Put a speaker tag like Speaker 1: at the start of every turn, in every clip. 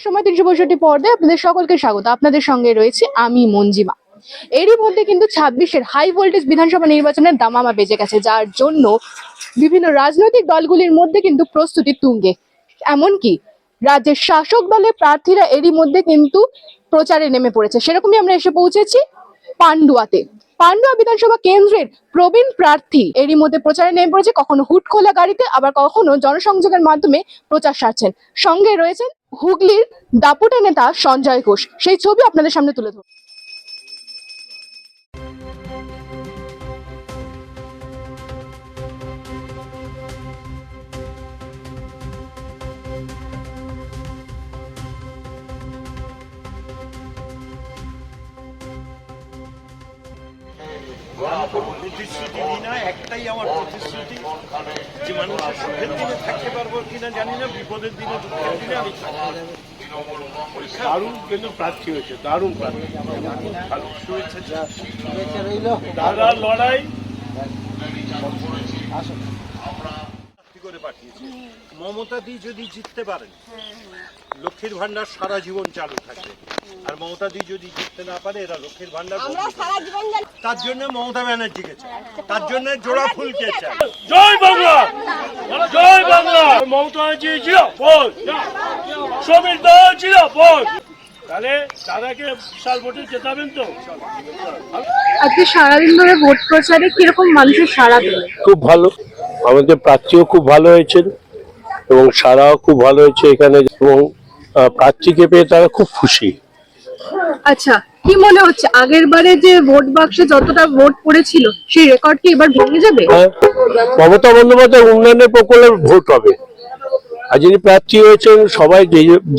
Speaker 1: সময় 365 পর্দায় আপনাদের সকলকে স্বাগত। আপনাদের সঙ্গে রয়েছে আমি মঞ্জিমা। এরই মধ্যে কিন্তু 26-এর হাই ভোল্টেজ বিধানসভা নির্বাচনের দামামা বেজে গেছে, যার জন্য বিভিন্ন রাজনৈতিক দলগুলির মধ্যে কিন্তু প্রস্তুতি তুঙ্গে। এমনকি রাজ্যের শাসক দলের প্রার্থীরা এরই মধ্যে কিন্তু প্রচারে নেমে পড়েছে। সেরকমই আমরা এসে পৌঁছেছি পান্ডুয়াতে। পান্ডুয়া বিধানসভা কেন্দ্রের প্রবীণ প্রার্থী এরই মধ্যে প্রচারে নেমে পড়েছে, কখনো হুট খোলা গাড়িতে, আবার কখনো জনসংযোগের মাধ্যমে প্রচার সারছেন। সঙ্গে রয়েছেন হুগলির দাপুটে নেতা সঞ্জয় ঘোষ। সেই ছবি আপনাদের সামনে তুলে ধরব।
Speaker 2: প্রতিশ্রুতি না, একটাই আমার প্রতিশ্রুতি যে মানুষের সুখের দিনে থাকতে পারবো কিনা জানি না, বিপদের দিনে দুঃখের দিনে আমি দারুণ কিন্তু প্রার্থী হয়েছে, দারুণ প্রার্থী। শুভেচ্ছা রইল। দাদা লড়াই করে পাঠিয়েছে। মমতা দি যদি জিততে পারেন, লক্ষ্মীর ভান্ডার সারা জীবন চালু থাকবে। আর মমতা দি যদি জিততে না পারে, এরা লক্ষ্মীর ভান্ডার তার জন্য মমতা ব্যানার্জিকে চায়, তার জন্য জোড়া ফুলকে চায়। জয় বাংলা, জয় বাংলা। মমতা ব্যানার্জি জিন্দাবাদ, সমীর দা জিন্দাবাদ। তাহলে দাদাকে বিশাল ভোটে জেতাবেন তো?
Speaker 1: আজকে সারাদিন ধরে ভোট প্রচারে কিরকম মানুষের সাড়া দিল?
Speaker 3: খুব ভালো, আমাদের প্রার্থীও খুব ভালো হয়েছেন এবং সারাও খুব ভালো হয়েছে এখানে, এবং প্রার্থীকে পেয়ে তারা খুব খুশি।
Speaker 1: আচ্ছা, কি মনে হচ্ছে আগের বারে যে ভোট বাক্সে যতটা ভোট পড়েছিল সেই রেকর্ড কি এবার ভেঙে যাবে?
Speaker 3: মমতা বন্দ্যোপাধ্যায় উন্নয়নের প্রকল্পে ভোট হবে। আর যিনি প্রার্থী হয়েছেন সবাই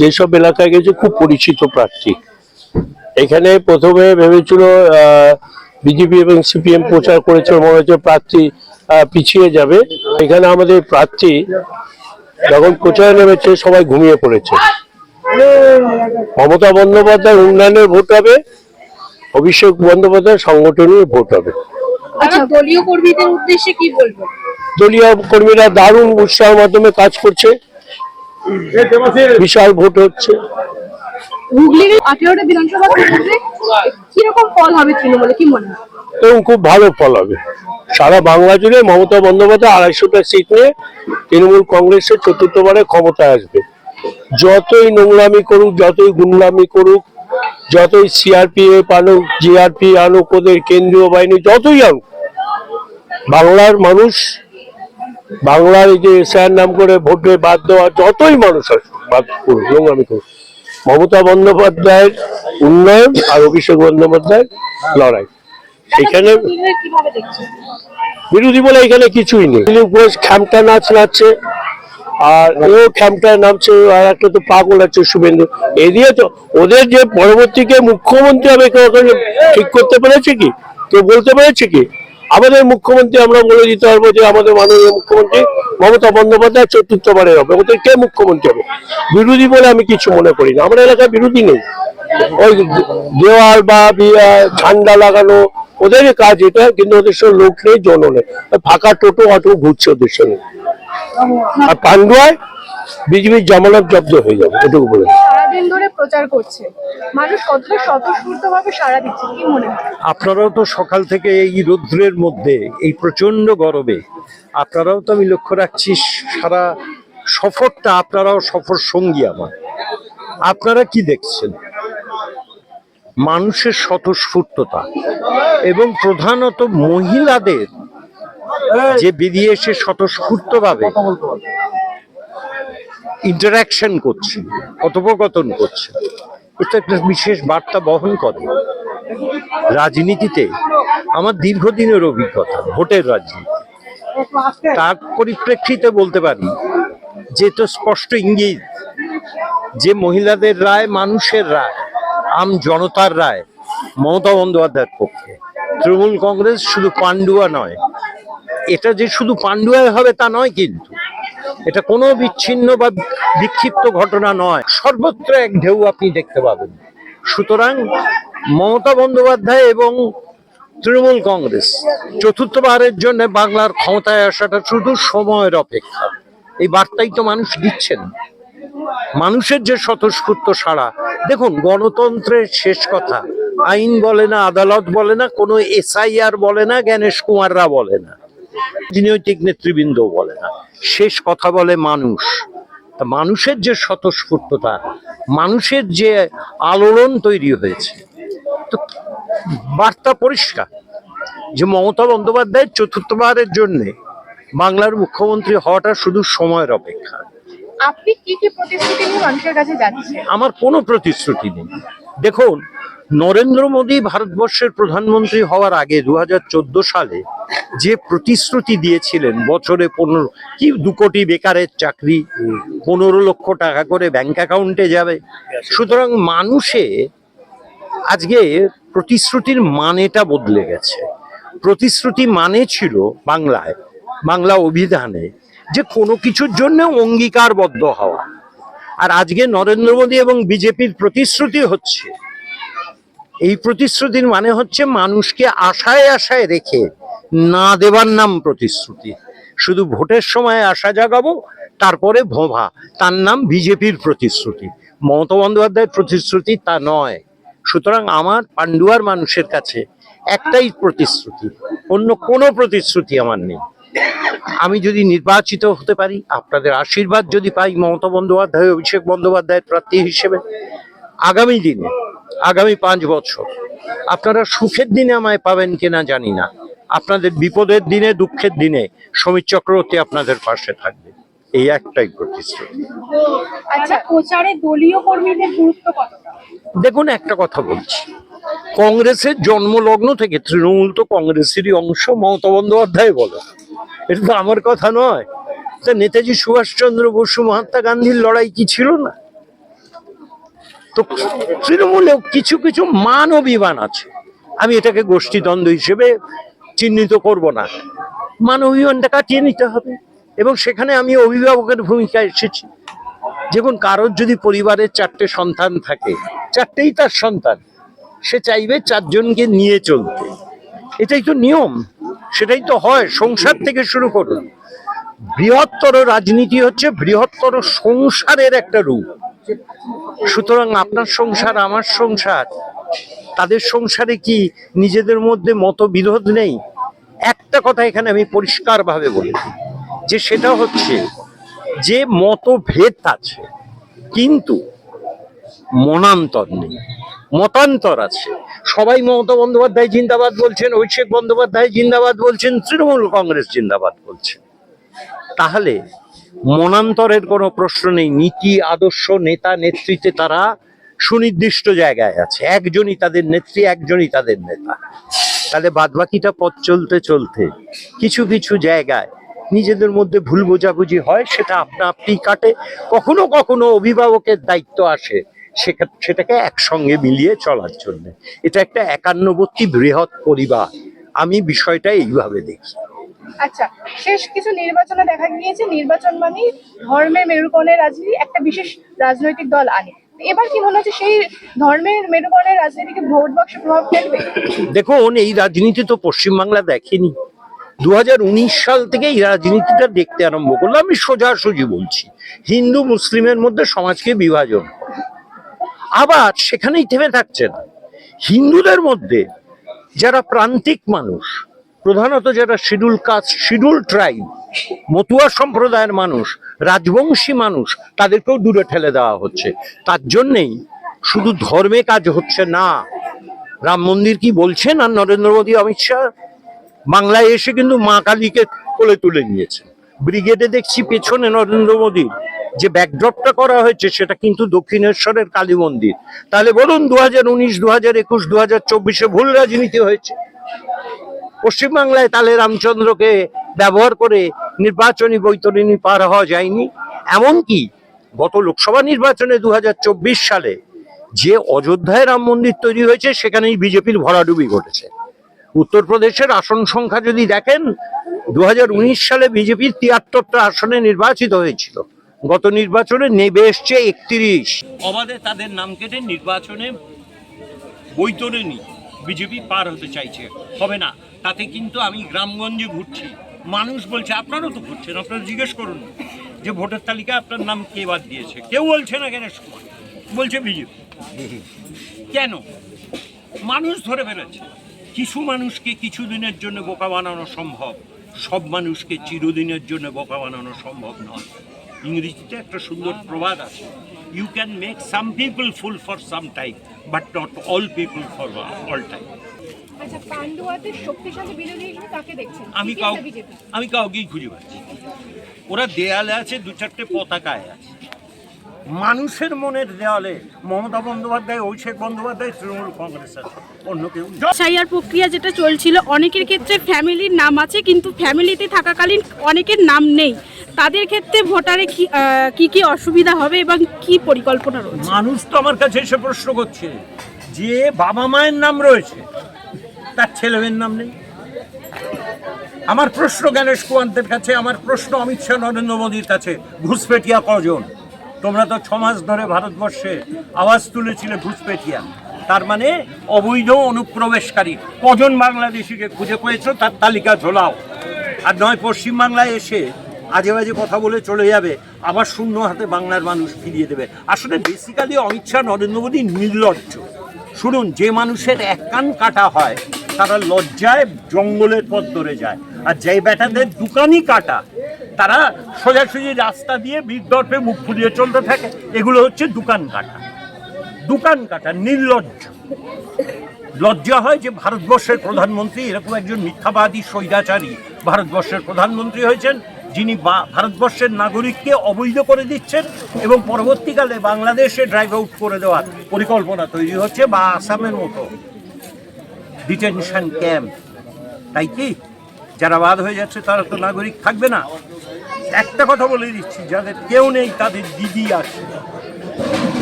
Speaker 3: যেসব এলাকায় গেছে খুব পরিচিত প্রার্থী। এখানে প্রথমে ভেবেছিল বিজেপি এবং সিপিএম প্রচার করেছে, মনে হচ্ছে প্রার্থী পিছিয়ে যাবে। এখানে আমাদের প্রার্থী যখন প্রচারে নেমেছে সবাই ঘুমিয়ে পড়েছে। মমতা বন্দ্যোপাধ্যায় উন্নয়নের ভোট হবে, অভিষেক বন্দ্যোপাধ্যায় সংগঠনের ভোট হবে।
Speaker 1: আচ্ছা, দলীয় কর্মীদের উদ্দেশ্যে কি বলবো?
Speaker 3: দলীয় কর্মীরা দারুণ উৎসাহের মাধ্যমে কাজ করছে, বিশাল ভোট হচ্ছে।
Speaker 1: হুগলির 18টা বিধানসভা কেন্দ্রে কিরকম ফল হবে তৃণমূলে, কি মনে হয়?
Speaker 3: এবং খুব ভালো ফল হবে। সারা বাংলা জুড়ে মমতা বন্দ্যোপাধ্যায় 250টা সিট নিয়ে তৃণমূল কংগ্রেসের চতুর্থবারে ক্ষমতায় আসবে। যতই নোংরামি করুক, যতই গুন্ডামি করুক, যতই সিআরপিএফ আনুক, জিআরপি আনুক, ওদের কেন্দ্রীয় বাহিনী যতই আনুক, বাংলার মানুষ, বাংলার এই যে এসআইআর নাম করে ভোটে বাদ দেওয়া যতই মানুষ আসুক, বাদ করুক, নোংরামি করুক, মমতা বন্দ্যোপাধ্যায়ের উন্নয়ন আর অভিষেক বন্দ্যোপাধ্যায়ের লড়াই। এখানে বিরোধী বলে এখানে কিছুই নেই। ঘোষ খ্যামটা নাচ নাচছে, আর এও খ্যামটায় নামছে, আর একটা তো পাগল আছে শুভেন্দু। এদিকে তো ওদের যে পরবর্তীকে মুখ্যমন্ত্রী হবে কেউ ঠিক করতে পেরেছে কি, কেউ বলতে পেরেছে কি? আমাদের মুখ্যমন্ত্রী আমরা বলে দিতে পারবো যে আমাদের মাননীয় মুখ্যমন্ত্রী মমতা বন্দ্যোপাধ্যায় চতুর্থবারে হবে। ওদের কে মুখ্যমন্ত্রী হবে? বিরোধী বলে আমি কিছু মনে করি না, আমার এলাকায় বিরোধী নেই। ওই দেওয়াল বা ঝান্ডা লাগানো ওদের কাজ এটা, কিন্তু ওদের সঙ্গে লোক নেই, জন নেই, ফাঁকা টোটো অটো ঘুরছে ওদের সঙ্গে। আর পান্ডুয়ায় বিজেপির জামানত জব্দ হয়ে যাবে, এটুকু বলে।
Speaker 1: সারাদিন ধরে প্রচার করছে, মানুষ কতটা স্বতঃস্ফূর্তভাবে সাড়া দিচ্ছে, কি মনে হয়?
Speaker 2: আপনারাও তো সকাল থেকে এই রৌদ্রের মধ্যে, এই প্রচন্ড গরমে, আপনারাও তো আমি লক্ষ্য রাখছি সারা সফরটা আপনারাও সফর সঙ্গী আমার। আপনারা কি দেখছেন? মানুষের স্বতঃস্ফূর্ততা এবং প্রধানত মহিলাদের যে বেরিয়ে এসে স্বতঃস্ফূর্তভাবে ইন্টারাকশন করছে, কথোপকথন করছে, এটা একটা বিশেষ বার্তা বহন করে। রাজনীতিতে আমার দীর্ঘদিনের অভিজ্ঞতা, ভোটের রাজনীতি, তার পরিপ্রেক্ষিতে বলতে পারি যে তো স্পষ্ট ইঙ্গিত যে মহিলাদের রায় মানুষের রায়, আম জনতার রায় মমতা বন্দ্যোপাধ্যায়ের পক্ষে। তৃণমূল কংগ্রেস শুধু পান্ডুয়া নয়, এটা যে শুধু পান্ডুয়ায় হবে তা নয়, কিন্তু এটা কোনো বিচ্ছিন্ন বা বিক্ষিপ্ত ঘটনা নয়, সর্বত্র এক ঢেউ আপনি দেখতে পাবেন। সুতরাং মমতা বন্দ্যোপাধ্যায় এবং তৃণমূল কংগ্রেস চতুর্থবারের জন্য বাংলার ক্ষমতায় আসাটা শুধু সময়ের অপেক্ষা, এই বার্তাই তো মানুষ দিচ্ছেন। মানুষের যে স্বতঃস্ফূর্ত সাড়া, দেখুন গণতন্ত্রের শেষ কথা আইন বলে না, আদালত বলে না, কোনো এসআইআর বলে না, জ্ঞানেশ কুমাররা বলে না, রাজনৈতিক নেতৃবৃন্দ বলে না, শেষ কথা বলে মানুষ। তা মানুষের যে স্বতঃস্ফূর্ততা, মানুষের যে আলোড়ন তৈরি হয়েছে, তো বার্তা পরিষ্কার যে মমতা বন্দ্যোপাধ্যায়ের চতুর্থবারের জন্যে বাংলার মুখ্যমন্ত্রী হওয়াটা শুধু সময়ের অপেক্ষা।
Speaker 1: আপনি কি কি প্রতিশ্রুতি নিয়ে মানুষের কাছে যাচ্ছেন?
Speaker 2: আমার কোনো প্রতিশ্রুতি নেই। দেখুন, নরেন্দ্র মোদী ভারতবর্ষের প্রধানমন্ত্রী হওয়ার আগে 2014 সালে যে প্রতিশ্রুতি দিয়েছিলেন, বছরে 2 কোটি বেকারের চাকরি, 15 লক্ষ টাকা করে ব্যাংক অ্যাকাউন্টে যাবে। সুতরাং মানুষে আজকে প্রতিশ্রুতির মানেটা বদলে গেছে। প্রতিশ্রুতি মানে ছিল বাংলা অভিধানে যে কোনো কিছুর জন্য অঙ্গীকারবদ্ধ হওয়া, আর আজকে নরেন্দ্র মোদী এবং বিজেপির প্রতিশ্রুতি হচ্ছে, এই প্রতিশ্রুতির মানে হচ্ছে মানুষকে আশায় আশায় রেখে না দেবার নাম প্রতিশ্রুতি। শুধু ভোটের সময় আশা জাগাবো, তারপরে ভোভা, তার নাম বিজেপির প্রতিশ্রুতি। মমতা বন্দ্যোপাধ্যায়ের প্রতিশ্রুতি তা নয়। সুতরাং আমার পান্ডুয়ার মানুষের কাছে একটাই প্রতিশ্রুতি, অন্য কোনো প্রতিশ্রুতি আমার নেই। আমি যদি নির্বাচিত হতে পারি, আপনাদের আশীর্বাদ যদি পাই মমতা বন্দ্যোপাধ্যায়, অভিষেক বন্দ্যোপাধ্যায়ের প্রার্থী হিসেবে, আগামী দিনে, আগামী 5 বছর আপনারা সুখের দিনে আমায় পাবেন কিনা জানি না, আপনাদের বিপদের দিনে, দুঃখের দিনে সমীর চক্রবর্তী আপনাদের পাশে থাকবে, এই একটাই প্রতিশ্রুতি।
Speaker 1: আচ্ছা, প্রচারে দলীয় কর্মীদের গুরুত্ব কতটা?
Speaker 2: দেখুন, একটা কথা বলছি, কংগ্রেসের জন্মলগ্ন থেকে তৃণমূল তো কংগ্রেসেরই অংশ, মমতা বন্দ্যোপাধ্যায় বলে, এটা তো আমার কথা নয়। তা নেতাজি সুভাষচন্দ্র বসু, মহাত্মা গান্ধীর লড়াই কি ছিল না? তো তৃণমূলেও কিছু কিছু মান অভিমান আছে, আমি এটাকে গোষ্ঠীদ্বন্দ্ব হিসেবে চিহ্নিত করব না। মান অভিমানটা কাটিয়ে নিতে হবে, এবং সেখানে আমি অভিভাবকের ভূমিকায় এসেছি। যেমন কারোর যদি পরিবারের 4টে সন্তান থাকে, 4টেই তার সন্তান, সে চাইবে 4 জনকে নিয়ে চলতে, এটাই তো নিয়ম, সেটাই তো হয়। সংসার থেকে শুরু করুন, বৃহত্তর রাজনীতি হচ্ছে বৃহত্তর সংসারের একটা রূপ। সুতরাং আপনার সংসার, আমার সংসার, তাদের সংসারে কি নিজেদের মধ্যে মতবিরোধ নেই? একটা কথা এখানে আমি পরিষ্কারভাবে বলেছি, যে সেটা হচ্ছে যে মতভেদ আছে কিন্তু মনান্তর নেই, মতান্তর আছে। সবাই মমতা বন্দ্যোপাধ্যায় জিন্দাবাদ বলছেন, অভিষেক বন্দ্যোপাধ্যায় জিন্দাবাদ বলছেন, তৃণমূল কংগ্রেস জিন্দাবাদ বলছেন, তাহলে মনান্তরের কোনো প্রশ্ন নেই। নীতি, আদর্শ, নেতা, নেতৃত্বে তারা সুনির্দিষ্ট জায়গায় আছে, একজনই তাদের নেত্রী, একজনই তাদের নেতা। তাহলে বাদবাকিটা পথ চলতে চলতে কিছু কিছু জায়গায় নিজেদের মধ্যে ভুল বোঝাবুঝি হয়, সেটা আপনা আপনি কাটে। কখনো কখনো অভিভাবকের দায়িত্ব আসে সেটাকে একসঙ্গে মিলিয়ে চলার জন্য। এটা একটা একান্নবর্তী বৃহৎ পরিবার, আমি বিষয়টা এইভাবে দেখি।
Speaker 1: আচ্ছা, শেষ কিছু নির্বাচনে দেখা গিয়েছে নির্বাচন মানে ধর্মের মেরুকরণের রাজনীতি একটা বিশেষ রাজনৈতিক দল আনে। এবার কি মনে হচ্ছে সেই ধর্মের মেরুকরণের রাজনীতিকে ভোট বাক্সে প্রভাব ফেলবে?
Speaker 2: দেখুন, এই রাজনীতি তো পশ্চিমবাংলা দেখেনি। 2019 সাল থেকে এই রাজনীতিটা দেখতে আরম্ভ করলো। আমি সোজাসুজি বলছি, হিন্দু মুসলিমের মধ্যে সমাজকে বিভাজন, আবার সেখানেই থেমে থাকছে না। হিন্দুদের মধ্যে যারা প্রান্তিক মানুষ, প্রধানত যারা schedule caste, schedule tribe, Matua সম্প্রদায়ের মানুষ, রাজবংশী মানুষ, তাদেরকেও দূরে ঠেলে দেওয়া হচ্ছে। তার জন্যেই শুধু ধর্মে কাজ হচ্ছে না। রাম মন্দির কি বলছেন, আর নরেন্দ্র মোদী, অমিত শাহ বাংলায় এসে কিন্তু মা কালীকে কোলে তুলে নিয়েছে। ব্রিগেডে দেখছি পেছনে নরেন্দ্র মোদীর যে ব্যাকড্রপটা করা হয়েছে, সেটা কিন্তু দক্ষিণেশ্বরের কালী মন্দির। তাহলে বলুন, 2019, 2021, 2024-এ ভুল রাজনীতি হয়েছে পশ্চিমবাংলায়। তাহলে রামচন্দ্রকে ব্যবহার করে নির্বাচনী বৈতরণী পার হওয়া যায়নি। এমনকি গত লোকসভা নির্বাচনে 2024 সালে যে অযোধ্যায় রাম মন্দির তৈরি হয়েছে, সেখানেই বিজেপির ভরাডুবি ঘটেছে। উত্তরপ্রদেশের আসন সংখ্যা যদি দেখেন, 2019 সালে বিজেপি 73টা আসনে নির্বাচিত হয়েছিল, গত নির্বাচনে নেমে এসছে 31। অবাধে তাদের নাম কেটে নির্বাচনে বৈতরণী বিজেপি পার হতে চাইছে, হবে না। তাতে কিন্তু আমি গ্রামগঞ্জে ঘুরছি, মানুষ বলছে, আপনারাও তো ঘুরছেন, আপনারা জিজ্ঞেস করুন,
Speaker 4: যে ভোটার তালিকায় আপনার নাম কে বাদ দিয়েছে? কেউ বলছে না গণেশ কুমার, বলছে বিজেপি। কেন? মানুষ ধরে ফেলেছে। কিছু মানুষকে কিছু দিনের জন্য বোকা বানানো সম্ভব, সব মানুষকে চিরদিনের জন্য বোকা বানানো সম্ভব নয়। ইংরেজিতে একটা সুন্দর প্রবাদ আছে, you can make some people fool for some time but not all people for all time.
Speaker 1: আচ্ছা, পান্ডুয়াতে শক্তিশালী বিরোধী হিসেবে কাকে দেখছেন?
Speaker 4: আমি কাউকেই খুঁজে পাচ্ছি। ওরা দেয়ালে আছে, দু চারটে পতাকায় আছে। মানুষের মনের দেওয়ালে মমতা বন্দ্যোপাধ্যায়, অভিষেক বন্দ্যোপাধ্যায়, তৃণমূল কংগ্রেস আছে, অন্য কেউ।
Speaker 5: এসআইআর প্রক্রিয়া যেটা চলছিল, অনেকের ক্ষেত্রে ফ্যামিলির নাম আছে কিন্তু ফ্যামিলিতে থাকাকালীন অনেকের নাম নেই। তাদের ক্ষেত্রে ভোটারে কি কি অসুবিধা হবে এবং কি পরিকল্পনা রয়েছে?
Speaker 4: মানুষ তো আমার কাছে এসে প্রশ্ন করছে, যে বাবা মায়ের নাম রয়েছে তার ছেলেমেয়ের নাম নেই। আমার প্রশ্ন গণেশ কুমারদের কাছে, আমার প্রশ্ন অমিত শাহ নরেন্দ্র মোদীর কাছে, ঘুষপেটিয়া কজন? তোমরা তো 6 মাস ধরে ভারতবর্ষে আওয়াজ তুলেছিলে ঘুষপেটিয়া, তার মানে অবৈধ অনুপ্রবেশকারী কজন বাংলাদেশিকে খুঁজে পেয়েছো তার তালিকা ঝোলাও। আর নয় পশ্চিমবাংলায় এসে আজে বাজে কথা বলে চলে যাবে, আবার শূন্য হাতে বাংলার মানুষ ফিরিয়ে দেবে। আসলে বেসিক্যালি অমিত শাহ নরেন্দ্র মোদী নির্লজ্জ। শুনুন, যে মানুষের এক কান কাটা হয় তারা লজ্জায় জঙ্গলের পথ ধরে যায়, আর যে বেটাদের দোকানই কাটা তারা সোজাসুজি রাস্তা দিয়ে বিদ্যর্পে মুখ ফুলিয়ে চলতে থাকে। এগুলো হচ্ছে দোকান কাটা, নির্লজ্জ। লজ্জা হয় যে ভারতবর্ষের প্রধানমন্ত্রী এরকম একজন মিথ্যাবাদী স্বৈরাচারী ভারতবর্ষের প্রধানমন্ত্রী হয়েছেন, যিনি ভারতবর্ষের নাগরিককে অবৈধ করে দিচ্ছেন এবং পরবর্তীকালে বাংলাদেশে ড্রাইভ আউট করে দেওয়ার পরিকল্পনা তৈরি হচ্ছে, বা আসামের মতো ডিটেনশন ক্যাম্প। তাই কি যারা বাদ হয়ে যাচ্ছে তারা তো নাগরিক থাকবে না? একটা কথা বলে দিচ্ছি, যাদের কেউ নেই তাদের দিদি আছে,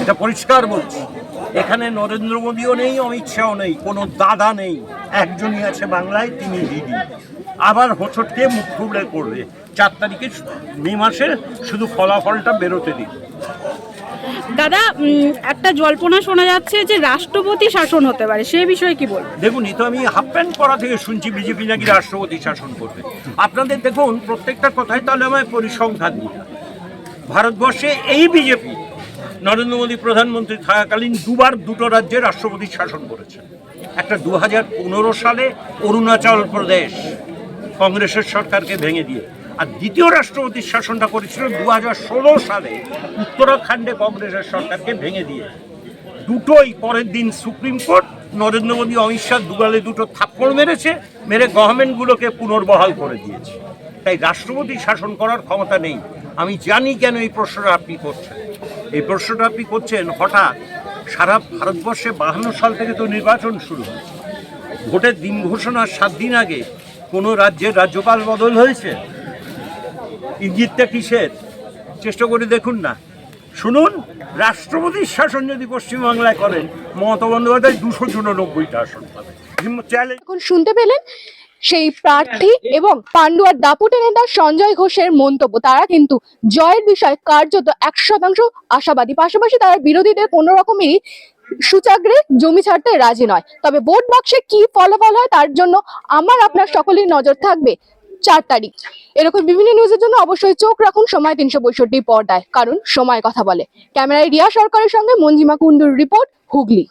Speaker 4: এটা পরিষ্কার বলছি। এখানে নরেন্দ্র মোদীও নেই, অমিত শাহও নেই, কোনো দাদা নেই, একজনই আছে বাংলায়, তিনি দিদি। আবার হোঁচটকে মুখ ফুবড়ে করবে। 4 তারিখে মে মাসে শুধু ফলাফলটা বেরোতে দিন।
Speaker 5: দাদা, একটা জল্পনা শোনা যাচ্ছে যে রাষ্ট্রপতি শাসন হতে পারে, সেই বিষয়ে কি বলবেন?
Speaker 4: দেখুন, এই তো আমি হাফ প্যান্ট পরা থেকে শুনছি বিজেপি নাকি রাষ্ট্রপতি শাসন করবে। আপনাদের দেখুন প্রত্যেকটা কথাই তাহলে আমায় পরিসংখ্যান দিন। ভারতবর্ষে এই বিজেপি নরেন্দ্র মোদী প্রধানমন্ত্রী থাকাকালীন দুবার দুটো রাজ্যে রাষ্ট্রপতি শাসন করেছে। একটা 2015 সালে অরুণাচল প্রদেশ কংগ্রেসের সরকারকে ভেঙে দিয়ে, আর দ্বিতীয় রাষ্ট্রপতির শাসনটা করেছিল 2016 সালে উত্তরাখণ্ডে কংগ্রেসের সরকারকে ভেঙে দিয়ে। দুটোই পরের দিন সুপ্রিম কোর্ট নরেন্দ্র মোদী অমিত শাহ দুগালে দুটো থাপ্পড় মেরে গভর্নমেন্টগুলোকে পুনর্বহাল করে দিয়েছে। তাই রাষ্ট্রপতি শাসন করার ক্ষমতা নেই। আমি জানি কেন এই প্রশ্নটা আপনি করছেন। এই প্রশ্নটা আপনি করছেন হঠাৎ, সারা ভারতবর্ষে 52 সাল থেকে তো নির্বাচন শুরু হয়েছে। ভোটের দিন ঘোষণার 7 দিন আগে কোনো রাজ্যের রাজ্যপাল বদল হয়েছে? ইঙ্গিতটা কিসের? চেষ্টা করে দেখুন না। শুনুন, রাষ্ট্রপতির শাসন যদি পশ্চিমবাংলায় করেন, মমতা বন্দ্যোপাধ্যায় 294টা আসন পাবে।
Speaker 1: এখন শুনতে পেলেন সেই প্রার্থী এবং পান্ডুয়ার দাপুটে নেতা সঞ্জয় ঘোষের মন্তব্য। তারা কিন্তু জয়ের বিষয়ে কার্যত 100% আশাবাদী। পাশাপাশি তারা বিরোধীদের কোনো রকমেরই সুচাগ্রে জমি ছাড়তে রাজি নয়। তবে ভোট বাক্সে কি ফলাফল হয় তার জন্য আমার আপনার সকলের নজর থাকবে 4 তারিখ। এরকম বিভিন্ন নিউজের জন্য অবশ্যই চোখ রাখুন সময় 365 পর্দায়, কারণ সময় কথা বলে। ক্যামেরায় রিয়া সরকারের সঙ্গে মঞ্জিমা কুন্ডুর রিপোর্ট, হুগলি।